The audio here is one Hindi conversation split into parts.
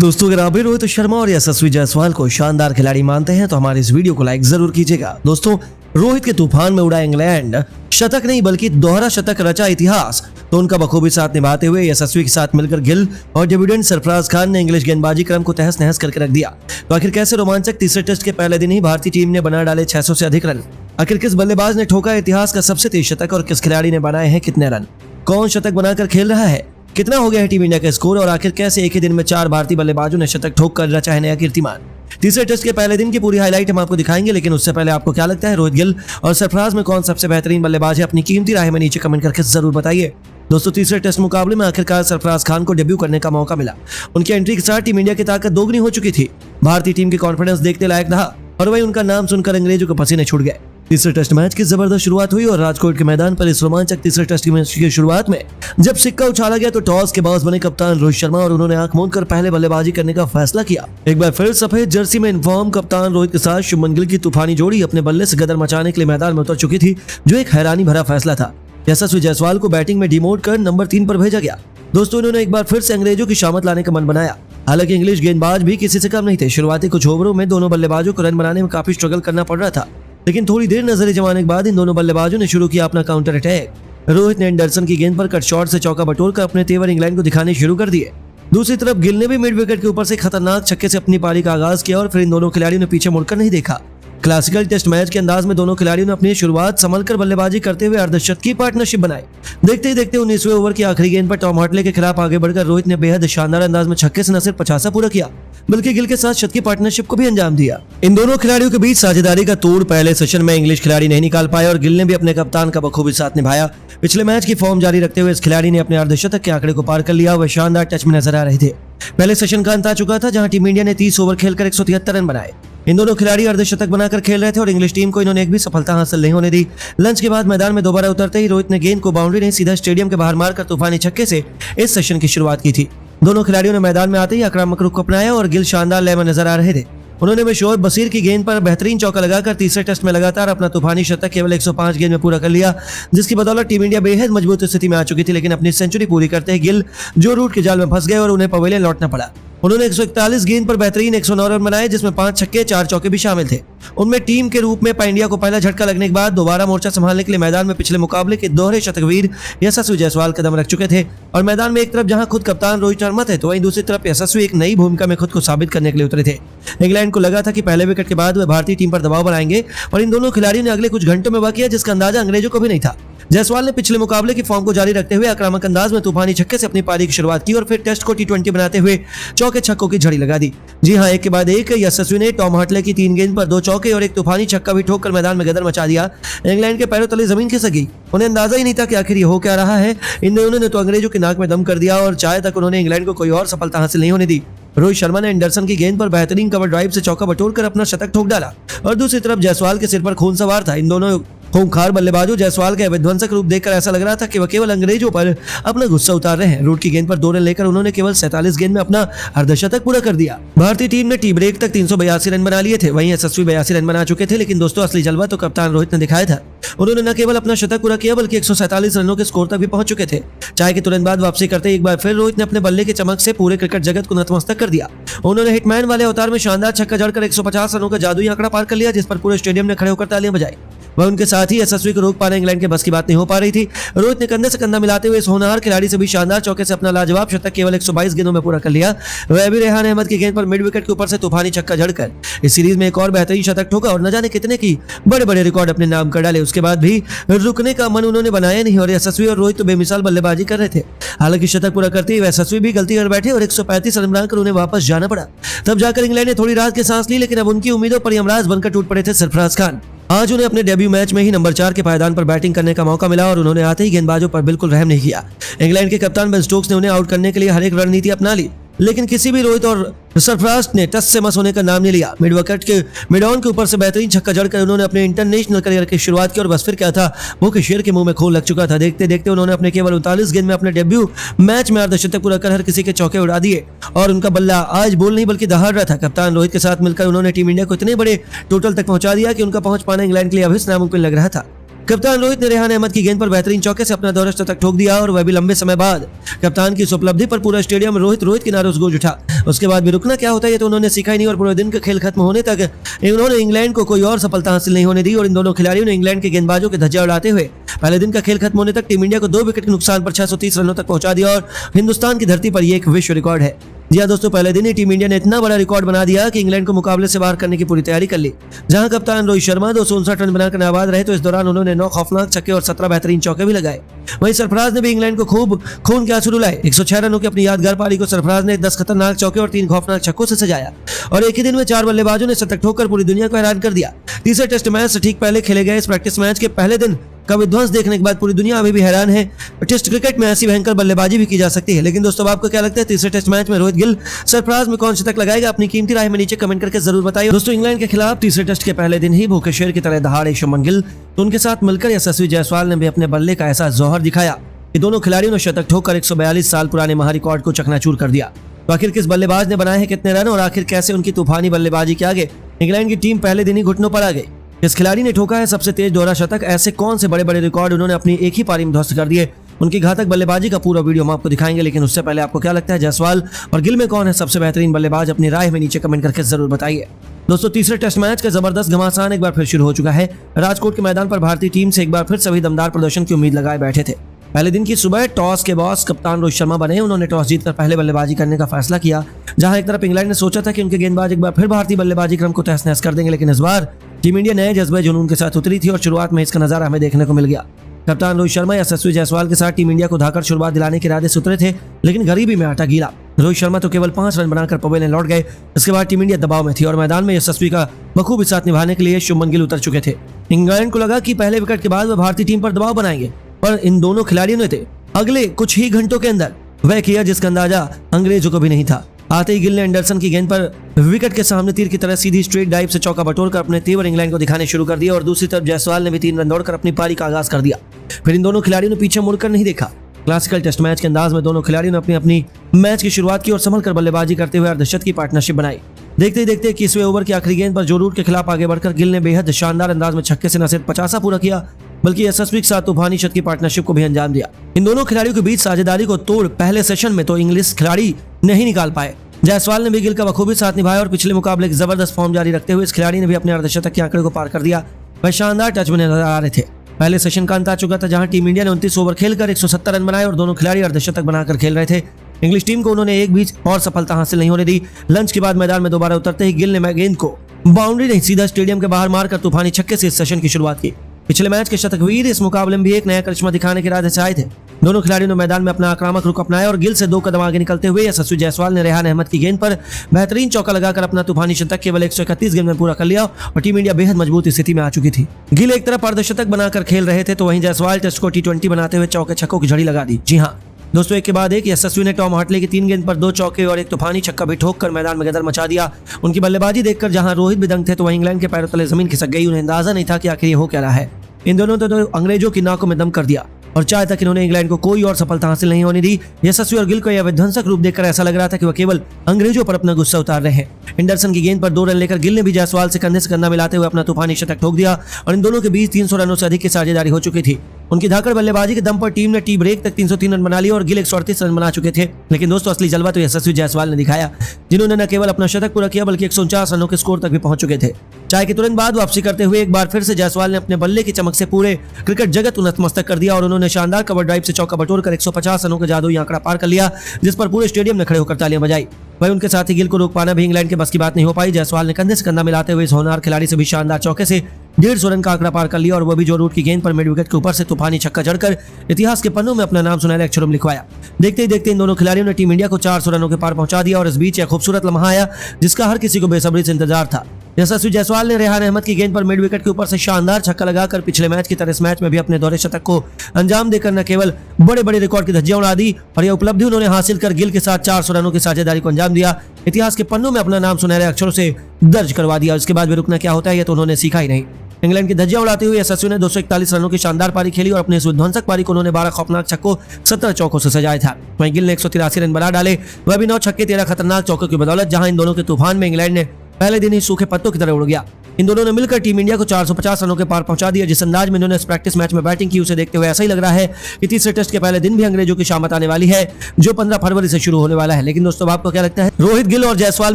दोस्तों अगर आप भी रोहित शर्मा और यशस्वी जायसवाल को शानदार खिलाड़ी मानते हैं तो हमारे इस वीडियो को लाइक जरूर कीजिएगा। दोस्तों रोहित के तूफान में उड़ा इंग्लैंड, शतक नहीं बल्कि दोहरा शतक रचा इतिहास। तो उनका बखूबी साथ निभाते हुए यशस्वी के साथ मिलकर गिल और डेब्यूटेंट सरफराज खान ने इंग्लिश गेंदबाजी क्रम को तहस नहस करके रख दिया। तो आखिर कैसे रोमांचक तीसरे टेस्ट के पहले दिन ही भारतीय टीम ने बना डाले 600 से अधिक रन। आखिर किस बल्लेबाज ने ठोका इतिहास का सबसे तेज शतक और किस खिलाड़ी ने बनाए हैं कितने रन, कौन शतक बनाकर खेल रहा है, कितना हो गया है टीम इंडिया का स्कोर और आखिर कैसे एक ही दिन में 4 भारतीय बल्लेबाजों ने शतक ठोक कर रचा है नया कीर्तिमान। तीसरे टेस्ट के पहले दिन की पूरी हाईलाइट हम आपको दिखाएंगे, लेकिन उससे पहले आपको क्या लगता है रोहित गिल और सरफराज में कौन सबसे बेहतरीन बल्लेबाज है, अपनी कीमती राय में नीचे कमेंट करके जरूर बताइए। दोस्तों तीसरे टेस्ट मुकाबले में आखिरकार सरफराज खान को डेब्यू करने का मौका मिला। उनकी एंट्री के साथ टीम इंडिया की ताकत दोगुनी हो चुकी थी। भारतीय टीम की कॉन्फिडेंस देखने लायक रहा और वही उनका नाम सुनकर अंग्रेजों के पसीने छूट गए। तीसरे टेस्ट मैच की जबरदस्त शुरुआत हुई और राजकोट के मैदान पर इस रोमांचक तीसरे टेस्ट मैच की शुरुआत में जब सिक्का उछाला गया तो टॉस के बॉस बने कप्तान रोहित शर्मा और उन्होंने आंख मूंद कर पहले बल्लेबाजी करने का फैसला किया। एक बार फिर सफेद जर्सी में इन्फॉर्म कप्तान रोहित के साथ शुभमन गिल की तूफानी जोड़ी अपने बल्ले से गदर मचाने के लिए मैदान में उतर चुकी थी, जो एक हैरानी भरा फैसला था। यशस्वी जायसवाल को बैटिंग में डिमोट कर नंबर 3 पर भेजा गया। दोस्तों इन्होंने एक बार फिर से अंग्रेजों की शामत लाने का मन बनाया। हालांकि इंग्लिश गेंदबाज भी किसी से कम नहीं थे। शुरुआती कुछ ओवरों में दोनों बल्लेबाजों को रन बनाने में काफी स्ट्रगल करना पड़ रहा था, लेकिन थोड़ी देर नजरें जमाने के बाद इन दोनों बल्लेबाजों ने शुरू किया अपना काउंटर अटैक। रोहित ने एंडरसन की गेंद पर कट शॉट से चौका बटोरकर अपने तेवर इंग्लैंड को दिखाने शुरू कर दिए। दूसरी तरफ गिल ने भी मिड विकेट के ऊपर से खतरनाक छक्के से अपनी पारी का आगाज किया और फिर इन दोनों खिलाड़ियों ने पीछे मुड़कर नहीं देखा। क्लासिकल टेस्ट मैच के अंदाज में दोनों खिलाड़ियों ने अपनी शुरुआत संभलकर बल्लेबाजी करते हुए अर्धशतकीय पार्टनरशिप बनाई। देखते ही देखते 19वें ओवर की आखिरी गेंद पर टॉम हार्टले के खिलाफ आगे बढ़कर रोहित ने बेहद शानदार अंदाज में छक्के से न सिर्फ 50 पूरा किया बल्कि गिल के साथ शतकीय पार्टनरशिप को भी अंजाम दिया। इन दोनों खिलाड़ियों के बीच साझेदारी का तोड़ पहले सेशन में इंग्लिश खिलाड़ी नहीं निकाल पाए और गिल ने भी अपने कप्तान का बखूबी साथ निभाया। पिछले मैच की फॉर्म जारी रखते हुए इस खिलाड़ी ने अपने अर्धशतक के आंकड़े को पार कर लिया। वह शानदार टच में नजर आ रहे थे। पहले सेशन का अंत आ चुका था जहां टीम इंडिया ने 30 ओवर खेलकर 173 रन बनाए। इन दोनों खिलाड़ी अर्धशतक बनाकर खेल रहे थे और इंग्लिश टीम को इन्होंने एक भी सफलता हासिल नहीं होने दी। लंच के बाद मैदान में दोबारा उतरते ही रोहित ने गेंद को बाउंड्री नहीं सीधा स्टेडियम के बाहर मारकर तूफानी छक्के से इस सेशन की शुरुआत की थी। दोनों खिलाड़ियों ने मैदान में आते ही आक्रामक रुख अपनाया और गिल शानदार लय में नजर आ रहे थे। उन्होंने शोएब बशीर की गेंद पर बेहतरीन चौका लगाकर तीसरे टेस्ट में लगातार अपना तूफानी शतक केवल 105 गेंद में पूरा कर लिया, जिसकी बदौलत टीम इंडिया बेहद मजबूत स्थिति में आ चुकी थी। लेकिन अपनी सेंचुरी पूरी करते ही गिल जो रूट के जाल में फंस गए और उन्हें पवेलियन लौटना पड़ा। उन्होंने 141 गेंद पर बेहतरीन 109 रन बनाए, जिसमें 5 छक्के 4 चौके भी शामिल थे। उनमें टीम के रूप में इंडिया को पहला झटका लगने के बाद दोबारा मोर्चा संभालने के लिए मैदान में पिछले मुकाबले के दोहरे शतकवीर यशस्वी जायसवाल कदम रख चुके थे और मैदान में एक तरफ जहां खुद कप्तान रोहित शर्मा थे तो वहीं दूसरी तरफ यशस्वी एक नई भूमिका में खुद को साबित करने के लिए उतरे थे। इंग्लैंड को लगा था कि पहले विकेट के बाद वे भारतीय टीम पर दबाव बनाएंगे और इन दोनों खिलाड़ियों ने अगले कुछ घंटों में वह किया जिसका अंदाजा अंग्रेजों को भी नहीं था। जायसवाल ने पिछले मुकाबले की फॉर्म को जारी रखते हुए आक्रामक अंदाज में तूफानी छक्के से अपनी पारी की शुरुआत की और फिर टेस्ट को T20 बनाते हुए चौके छक्कों की झड़ी लगा दी। जी हां, एक के बाद एक यशस्वी ने टॉम हार्टले की 3 गेंद पर 2 चौके और एक तूफानी छक्का भी ठोककर मैदान में गदर मचा दिया। इंग्लैंड के पैरों तले जमीन खिसक गई। उन्हें अंदाजा ही नहीं था कि आखिर ये हो क्या रहा है। इन दोनों ने तो अंग्रेजों के नाक में दम कर दिया और चाहे तक उन्होंने इंग्लैंड को कोई और सफलता हासिल नहीं होने दी। रोहित शर्मा ने एंडरसन की गेंद पर बेहतरीन कवर ड्राइव से चौका बटोरकर अपना शतक ठोक डाला और दूसरी तरफ जायसवाल के सिर पर खून सवार था। इन दोनों खूंखार बल्लेबाजों जायसवाल का विध्वंसक रूप देखकर ऐसा लग रहा था कि वह केवल अंग्रेजों पर अपना गुस्सा उतार रहे हैं। रूट की गेंद पर 2 रन लेकर उन्होंने केवल 47 गेंद में अपना अर्धशतक पूरा कर दिया। भारतीय टीम ने टी ब्रेक तक 382 रन बना लिए थे, वहीं यशस्वी 82 रन बना चुके थे। लेकिन दोस्तों असली जलवा तो कप्तान रोहित ने दिखाया था। उन्होंने न केवल अपना शतक पूरा किया बल्कि 147 रनों के स्कोर तक भी पहुंच चुके थे। चाय के तुरंत बाद वापसी करते एक बार फिर रोहित ने अपने बल्ले की चमक से पूरे क्रिकेट जगत को नतमस्तक कर दिया। उन्होंने हिटमैन वाले अवतार में शानदार छक्का जड़कर 150 रनों का जादुई आंकड़ा पार कर लिया, जिस पर पूरे स्टेडियम ने खड़े होकर तालियां बजाई। वह उनके साथ ही यशस्वी को रोक पाना इंग्लैंड के बस की बात नहीं हो पा रही थी। रोहित ने कंधे से कंधा मिलाते हुए इस होनहार खिलाड़ी से भी शानदार चौके से अपना लाजवाब शतक केवल 122 गेंदों में पूरा कर लिया। वह भी रेहान अहमद की गेंद पर मिड विकेट के ऊपर से तूफानी छक्का जड़कर इस सीरीज में एक और बेहतरीन शतक ठोका और न जाने कितने की बड़े बड़े रिकॉर्ड अपने नाम कर डाले। उसके बाद भी रुकने का मन उन्होंने बनाया नहीं और यशस्वी और रोहित तो बेमिसाल बल्लेबाजी कर रहे थे। हालांकि शतक पूरा करते ही यशस्वी भी गलती कर बैठे और 135 रन बनाकर उन्हें वापस जाना पड़ा। तब जाकर इंग्लैंड ने थोड़ी राहत की सांस ली, लेकिन अब उनकी उम्मीदों पर यमराज बनकर टूट पड़े थे सरफराज खान। आज उन्हें अपने डेब्यू मैच में ही नंबर 4 के पायदान पर बैटिंग करने का मौका मिला और उन्होंने आते ही गेंदबाजों पर बिल्कुल रहम नहीं किया। इंग्लैंड के कप्तान बेन स्टोक्स ने उन्हें आउट करने के लिए हर एक रणनीति अपना ली, लेकिन किसी भी रोहित और सरफराज ने टस से मस होने का नाम नहीं लिया। मिड विकेट के मिड ऑन के ऊपर से बेहतरीन छक्का जड़कर उन्होंने अपने इंटरनेशनल करियर की शुरुआत की और बस फिर क्या था, भूखे शेर के मुंह में खून लग चुका था। देखते देखते उन्होंने अपने केवल 39 गेंद में अपने डेब्यू मैच में अर्धशतक पूरा कर हर किसी के चौके उड़ा दिए और उनका बल्ला आज बोल नहीं बल्कि दहाड़ रहा था। कप्तान रोहित के साथ मिलकर उन्होंने टीम इंडिया को इतने बड़े टोटल तक पहुंचा दिया कि उनका पहुंच पाना इंग्लैंड के लिए अभी नामुमकिन लग रहा था। कप्तान रोहित ने रेहान अहमद की गेंद पर बेहतरीन चौके से अपना दोहरा शतक ठोक दिया और वह भी लंबे समय बाद। कप्तान की इस उपलब्धि पर पूरा स्टेडियम रोहित के नारों से गूंज उठा। उसके बाद भी रुकना क्या होता है ये तो उन्होंने सीखा ही नहीं और पूरे दिन का खेल खत्म होने तक उन्होंने इंग्लैंड को कोई और सफलता हासिल नहीं होने दी और इन दोनों खिलाड़ियों ने इंग्लैंड के गेंदबाजों के धज्जियां उड़ाते हुए पहले दिन का खेल खत्म होने तक टीम इंडिया को 2 विकेट के नुकसान पर 630 रनों तक पहुंचा दिया और हिंदुस्तान की धरती पर यह एक विश्व रिकॉर्ड है। जी हाँ दोस्तों, पहले दिन ही टीम इंडिया ने इतना बड़ा रिकॉर्ड बना दिया कि इंग्लैंड को मुकाबले से बाहर करने की पूरी तैयारी कर ली। जहां कप्तान रोहित शर्मा 259 रन बनाकर नाबाद रहे तो इस दौरान उन्होंने 9 खौफनाक छक्के और 17 बेहतरीन चौके भी लगाए। वहीं सरफराज ने भी इंग्लैंड को खूब खून के आंसू रुलाए। 106 रनों की अपनी यादगार पारी को सरफराज ने 10 खतरनाक चौके और 3 खौफनाक छक्कों से सजाया और एक ही दिन में 4 बल्लेबाजों ने शतक ठोककर पूरी दुनिया को हैरान कर दिया। तीसरे टेस्ट मैच से ठीक पहले खेले गए इस प्रैक्टिस मैच के पहले दिन का विध्वंस देखने के बाद पूरी दुनिया अभी भी हैरान है। टेस्ट क्रिकेट में ऐसी भयंकर बल्लेबाजी भी की जा सकती है। लेकिन दोस्तों, आपको क्या लगता है तीसरे टेस्ट मैच में रोहित गिल सरफराज में कौन शतक लगाएगा? अपनी कीमती राय में नीचे कमेंट करके जरूर बताइए। दोस्तों, इंग्लैंड के खिलाफ तीसरे टेस्ट के पहले दिन ही भूखे शेर की तरह दहाड़े शुभमन गिल तो उनके साथ मिलकर यशस्वी जायसवाल ने भी अपने बल्ले का ऐसा जौहर दिखाया कि दोनों खिलाड़ियों ने शतक ठोककर 142 साल पुराने महारिकॉर्ड को चकनाचूर कर दिया। तो आखिर किस बल्लेबाज ने बनाए हैं कितने रन और आखिर कैसे उनकी तूफानी बल्लेबाजी के आगे इंग्लैंड की टीम पहले दिन ही घुटनों पर आ गई? इस खिलाड़ी ने ठोका है सबसे तेज दोहरा शतक? ऐसे कौन से बड़े बड़े रिकॉर्ड उन्होंने अपनी एक ही पारी में ध्वस्त कर दिए? उनकी घातक बल्लेबाजी का पूरा वीडियो हम आपको दिखाएंगे, लेकिन उससे पहले आपको क्या लगता है जायसवाल और गिल में कौन है सबसे बेहतरीन बल्लेबाज? अपनी राय में नीचे कमेंट करके जरूर बताइए। दोस्तों, तीसरे टेस्ट मैच का जबरदस्त घमासान एक बार फिर शुरू हो चुका है। राजकोट के मैदान पर भारतीय टीम से एक बार फिर सभी दमदार प्रदर्शन की उम्मीद लगाए बैठे थे। पहले दिन की सुबह टॉस के बॉस कप्तान रोहित शर्मा बने। उन्होंने टॉस जीतकर पहले बल्लेबाजी करने का फैसला किया। जहां एक तरफ इंग्लैंड ने सोचा था कि उनके गेंदबाज एक बार फिर भारतीय बल्लेबाजी क्रम को तहस नहस कर देंगे, लेकिन इस बार टीम इंडिया नए जज्बे जुनून के साथ उतरी थी और शुरुआत में इसका नजारा हमें देखने को मिल गया। कप्तान रोहित शर्मा यशस्वी जायसवाल के साथ टीम इंडिया को धाकर शुरुआत दिलाने के इरादे से उतरे थे, लेकिन गरीबी में आटा गीला। रोहित शर्मा तो केवल 5 रन बनाकर पवेलियन लौट गए। इसके बाद टीम इंडिया दबाव में थी और मैदान में यशस्वी का बखूबी साथ निभाने के लिए शुभमन गिल उतर चुके थे। इंग्लैंड को लगा कि पहले विकेट के बाद वह भारतीय टीम पर दबाव बनाएंगे, पर इन दोनों खिलाड़ियों ने थे अगले कुछ ही घंटों के अंदर वह किया जिसका अंदाजा अंग्रेजों को भी नहीं था। आते ही गिल ने एंडरसन की गेंद पर विकेट के सामने तीर की तरह सीधी स्ट्रेट डाइव से चौका बटोरकर अपने तेवर इंग्लैंड को दिखाने शुरू कर दिया और दूसरी तरफ जायसवाल ने भी 3 रन दौड़कर अपनी पारी का आगाज कर दिया। फिर इन दोनों खिलाड़ियों ने पीछे मुड़कर नहीं देखा। क्लासिकल टेस्ट मैच के अंदाज में दोनों खिलाड़ियों ने अपनी अपनी मैच की शुरुआत की और संभल कर बल्लेबाजी करते हुए अर्धशतक की पार्टनरशिप बनाई। देखते ही देखते 21वें ओवर की आखिरी गेंद पर जो रूट के खिलाफ आगे बढ़कर गिल ने बेहद शानदार अंदाज में छक्के से न सिर्फ 50 पूरा किया बल्कि यशस्वी के साथ तूफानी शत की पार्टनरशिप को भी अंजाम दिया। इन दोनों खिलाड़ियों के बीच साझेदारी को तोड़ पहले सेशन में तो इंग्लिश खिलाड़ी नहीं निकाल पाए। जायसवाल ने भी गिल का बखूबी साथ निभाया और पिछले मुकाबले की जबरदस्त फॉर्म जारी रखते हुए इस खिलाड़ी ने भी अपने अर्धशतक के आंकड़े को पार कर दिया। वह शानदार टच में नजर आ रहे थे। पहले सेशन का अंत आ चुका था जहां टीम इंडिया ने 29 ओवर खेलकर 170 रन बनाए और दोनों खिलाड़ी अर्धशतक बनाकर खेल रहे थे। इंग्लिश टीम को उन्होंने एक भी और सफलता हासिल नहीं होने दी। लंच के बाद मैदान में दोबारा उतरते ही गिल ने गेंद को बाउंड्री नहीं सीधा स्टेडियम के बाहर मारकर तूफानी छक्के से इस सेशन की शुरुआत की। पिछले मैच के शतकवीर इस मुकाबले में भी एक नया करिश्मा दिखाने के इरादे से आए थे। दोनों खिलाड़ियों ने मैदान में अपना आक्रामक रुख अपनाया और गिल से 2 कदम आगे निकलते हुए यशस्वी जायसवाल ने रेहान अहमद की गेंद पर बेहतरीन चौका लगाकर अपना तूफानी शतक केवल 131 गेंद में पूरा कर लिया और टीम इंडिया बेहद मजबूत स्थिति में आ चुकी थी। गिल एक तरफ अर्धशतक बनाकर खेल रहे थे तो वहीं जायसवाल टेस्ट को T20 बनाते हुए चौके छक्कों की झड़ी लगा दी। जी हाँ दोस्तों, एक के बाद एक यशस्वी ने टॉम हार्टले की 3 गेंद पर 2 चौके और एक तूफानी छक्का भी ठोककर मैदान में गदर मचा दिया। उनकी बल्लेबाजी देखकर जहां रोहित भी दंग थे तो वहीं इंग्लैंड के पैरों तले जमीन खिसक गई। उन्हें अंदाजा नहीं था कि आखिर ये हो क्या रहा है। इन दोनों ने तो अंग्रेजों की नाकों में दम कर दिया और चाहे तक इन्होंने इंग्लैंड को कोई और सफलता हासिल नहीं होने दी। यशस्वी और गिल को यह विध्वंसक रूप देखकर ऐसा लग रहा था कि वह केवल अंग्रेजों पर अपना गुस्सा उतार रहे हैं। एंडरसन की गेंद पर 2 रन लेकर गिल ने भी जायसवाल से कंधे से कंधा मिलाते हुए अपना तूफानी शतक ठोक दिया और इन दोनों के बीच 300 रनों से अधिक की साझेदारी हो चुकी थी। उनकी धाकड़ बल्लेबाजी के दम पर टीम ने टी ब्रेक तक 303 रन बना लिए और गिल 138 रन बना चुके थे। लेकिन दोस्तों, असली जलवा तो यशस्वी जायसवाल ने दिखाया, जिन्होंने न केवल अपना शतक पूरा किया बल्कि 149 रनों के स्कोर तक भी पहुंच चुके थे। चाय के तुरंत बाद वापसी करते हुए एक बार फिर से जायसवाल ने अपने बल्ले की चमक से पूरे क्रिकेट जगत नतमस्तक कर दिया और उन्होंने शानदार कवर ड्राइव से चौका बटोरकर 150 रनों का जादुई आंकड़ा पार कर लिया, जिस पर पूरे स्टेडियम ने खड़े होकर तालियां बजाई। वहीं उनके साथ ही गिल को रोक पाना भी इंग्लैंड के बस की बात नहीं हो पाई। जायसवाल ने कंधे से कंधा मिलाते हुए इस होनहार खिलाड़ी से भी शानदार चौके से 150 रन का आंकड़ा पार कर लिया और वह भी जो रूट की गेंद पर मिड विकेट के ऊपर से तूफानी छक्का जड़कर इतिहास के पन्नों में अपना नाम सुनहरे अक्षरों में लिखवाया। देखते ही देखते इन दोनों खिलाड़ियों ने टीम इंडिया को 400 रनों के पार पहुंचा दिया और इस बीच यह खूबसूरत लम्हा आया जिसका हर किसी को बेसब्री से इंतजार था। यशस्वी जायसवाल ने रेहान अहमद की गेंद पर मिड विकेट के ऊपर से शानदार छक्का लगाकर पिछले मैच की तरह इस मैच में भी अपने दोहरे शतक को अंजाम देकर न केवल बड़े बड़े रिकॉर्ड की धज्जियां उड़ा दी और यह उपलब्धि उन्होंने हासिल कर गिल के साथ 400 रनों की साझेदारी को अंजाम दिया। इतिहास के पन्नों में अपना नाम सुनहरे अक्षरों से दर्ज करवा दिया। उसके बाद भी रुकना क्या होता है ये तो उन्होंने सीखा ही नहीं। इंग्लैंड की धज्जियां उड़ाते हुए यशस्वी ने 241 रनों की शानदार पारी खेली और अपने इस विध्वंसक पारी को उन्होंने 12 खौफनाक छक्कों 17 चौकों से सजाया था। वहीं गिल ने 183 रन बना डाले, वह भी 9 छक्के 13 खतरनाक चौकों की बदौलत, जहां इन दोनों के तूफान में इंग्लैंड ने पहले दिन ही सूखे पत्तों की तरह उड़ गया। इन दोनों ने मिलकर टीम इंडिया को 450 रनों के पार पहुंचा दिया। जिस अंदाज में इन्होंने इस प्रैक्टिस मैच में बैटिंग की, उसे देखते हुए ऐसा ही लग रहा है कि तीसरे टेस्ट के पहले दिन भी अंग्रेजों की शामत आने वाली है, जो 15 फरवरी से शुरू होने वाला है। लेकिन दोस्तों, आपको क्या लगता है, रोहित, गिल और जायसवाल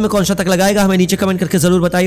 में कौन शतक लगाएगा? हमें नीचे कमेंट करके जरूर बताइए।